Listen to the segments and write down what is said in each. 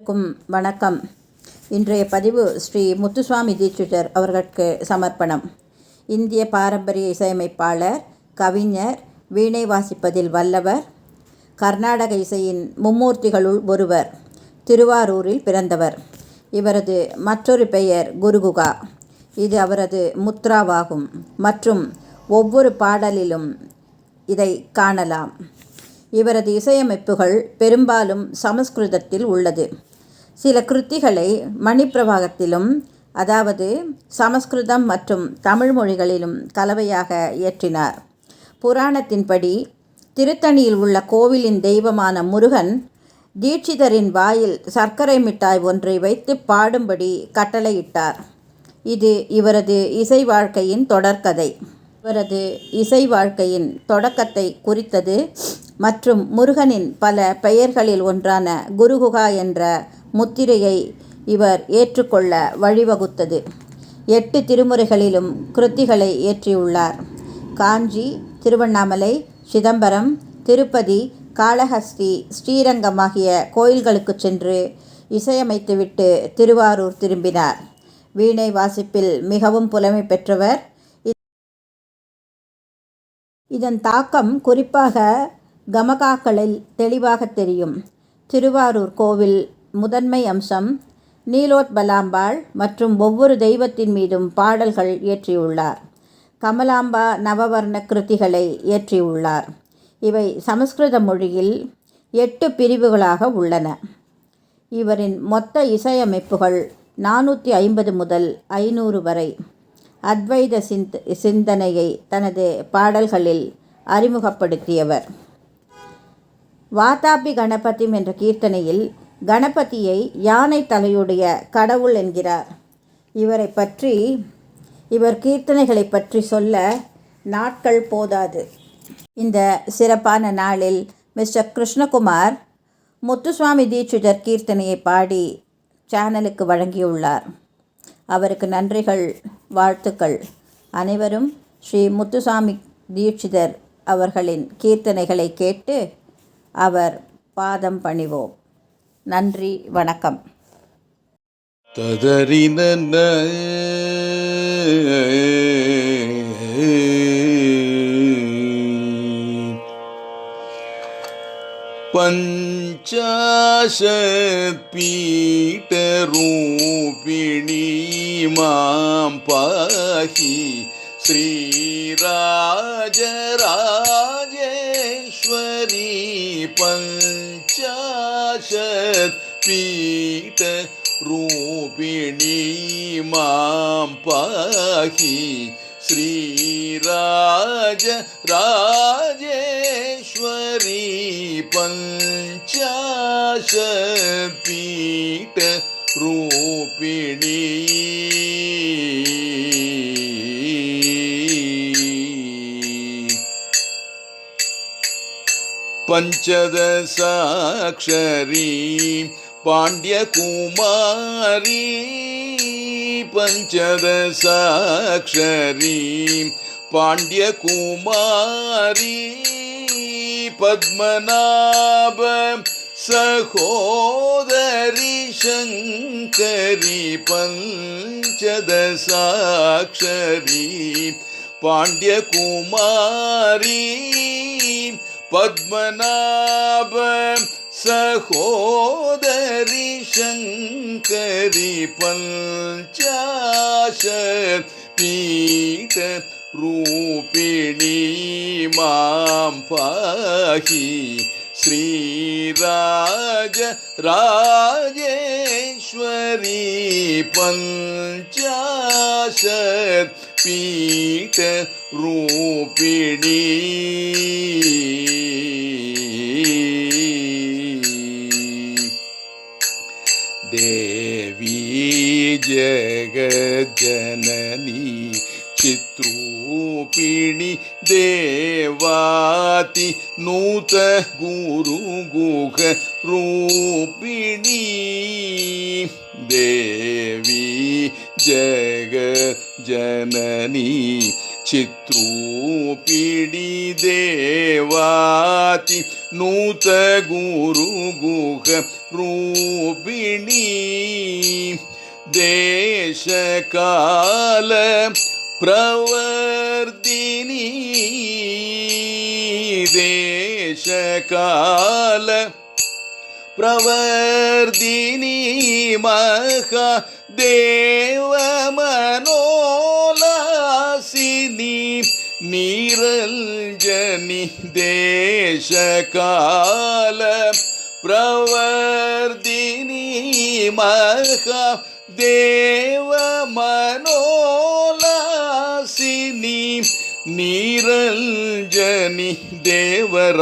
வணக்கம். இன்றைய பதிவு ஸ்ரீ முத்துசுவாமி தீட்சிதர் அவர்களுக்கு சமர்ப்பணம். இந்திய பாரம்பரிய இசையமைப்பாளர், கவிஞர், வீணை வாசிப்பதில் வல்லவர், கர்நாடக இசையின் மும்மூர்த்திகளுள் ஒருவர். திருவாரூரில் பிறந்தவர். இவரது மற்றொரு பெயர் குருகுகா. இது அவரது முத்ராவாகும் மற்றும் ஒவ்வொரு பாடலிலும் இதை காணலாம். இவரது இசையமைப்புகள் பெரும்பாலும் சமஸ்கிருதத்தில் உள்ளது. சில கிருத்திகளை மணிப்பிரவாகத்திலும், அதாவது சமஸ்கிருதம் மற்றும் தமிழ் மொழிகளிலும் கலவையாக இயற்றினார். புராணத்தின்படி திருத்தணியில் உள்ள கோவிலின் தெய்வமான முருகன் தீட்சிதரின் வாயில் சர்க்கரை மிட்டாய் ஒன்றை வைத்து பாடும்படி கட்டளையிட்டார். இது இவரது இசை வாழ்க்கையின் தொடர்கதை. இவரது இசை வாழ்க்கையின் தொடக்கத்தை குறித்தது மற்றும் முருகனின் பல பெயர்களில் ஒன்றான குருகுகா என்ற முத்திரையை இவர் ஏற்றுக்கொள்ள வழிவகுத்தது. 8 திருமுறைகளிலும் கிருத்திகளை இயற்றியுள்ளார். காஞ்சி, திருவண்ணாமலை, சிதம்பரம், திருப்பதி, காளஹஸ்தி, ஸ்ரீரங்கம் ஆகிய கோயில்களுக்கு சென்று இசையமைத்துவிட்டு திருவாரூர் திரும்பினார். வீணை வாசிப்பில் மிகவும் புலமை பெற்றவர். இதன் தாக்கம் குறிப்பாக கமகாக்களில் தெளிவாக தெரியும். திருவாரூர் கோவில் முதன்மை அம்சம் நீலோத்பலாம்பாள் மற்றும் ஒவ்வொரு தெய்வத்தின் மீதும் பாடல்கள் இயற்றியுள்ளார். கமலாம்பா நவவர்ண கிருத்திகளை இயற்றியுள்ளார். இவை சமஸ்கிருத மொழியில் 8 பிரிவுகளாக உள்ளன. இவரின் மொத்த இசையமைப்புகள் 450 முதல் 500 வரை. அத்வைத சிந்தனையை தனது பாடல்களில் அறிமுகப்படுத்தியவர். வாதாபி கணபதிம் என்ற கீர்த்தனையில் கணபதியை யானை தலையுடைய கடவுள் என்கிறார். இவர் கீர்த்தனைகளை பற்றி சொல்ல நாட்கள் போதாது. இந்த சிறப்பான நாளில் மிஸ்டர் கிருஷ்ணகுமார் முத்துசுவாமி தீட்சிதர் கீர்த்தனையை பாடி சேனலுக்கு வழங்கியுள்ளார். அவருக்கு நன்றிகள், வாழ்த்துக்கள். அனைவரும் ஸ்ரீ முத்துசுவாமி தீட்சிதர் அவர்களின் கீர்த்தனைகளை கேட்டு அவர் பாதம் பணிவோம். நன்றி, வணக்கம். ததறின பஞ்சாசத் பீடரூபிணி மாம் பாஹி ஸ்ரீராஜராஜேஸ்வரி பஞ்சாசத் பீடரூபிணி மாம் பாஹி ஸ்ரீராஜராஜேஸ்வரி பஞ்சாசத் பீடரூபிணி பஞ்சதசாக்ஷரி பாண்டியகுமாரி பஞ்சதசாக்ஷரி பாண்டியகுமாரி பத்மநாப சகோதரி சங்கரி பஞ்சதசாக்ஷரி பாண்டியகுமாரி பத்மநாப சகோதரி சங்கரி பஞ்சாசத் பீட ரூபிணி மாம் பாஹி ஸ்ரீராஜராஜேஸ்வரி பஞ்சாசத் பீட ரூபிணி தேவி ஜெகஜனனி சித்ரூபிணி தேவாதி நூத குருகுக ரூபிணி தேவி ஜெகஜனனி चित्रूपिणी देवाति नूत गुरु गुह रूपिणी देशकाल प्रवर्तिनी देशकाल प्रवर्तिनी महादेवमनोलासिनी निरञ्जनी देशकाल प्रवर्तिनी महादेवमनोलासिनी निरञ्जनी देवराजमुनिशाप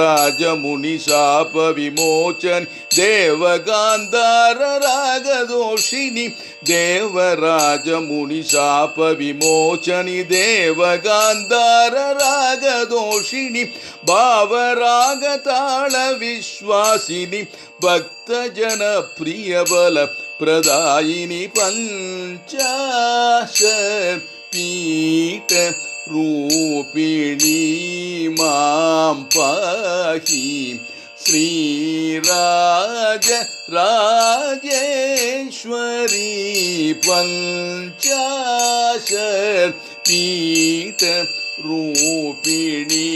विमोचन देवगान्धार रागदोषिणी देवराजमुनिशाप विमोचनि देवगान्धार रागदोषिणी भावरागताल विश्वासिनी भक्तजन प्रियबल प्रदायिनी पञ्चाशत् पीठ रूपिणी मां पाहि श्रीराज राजेश्वरी पञ्चाशत् पीठ रूपिणी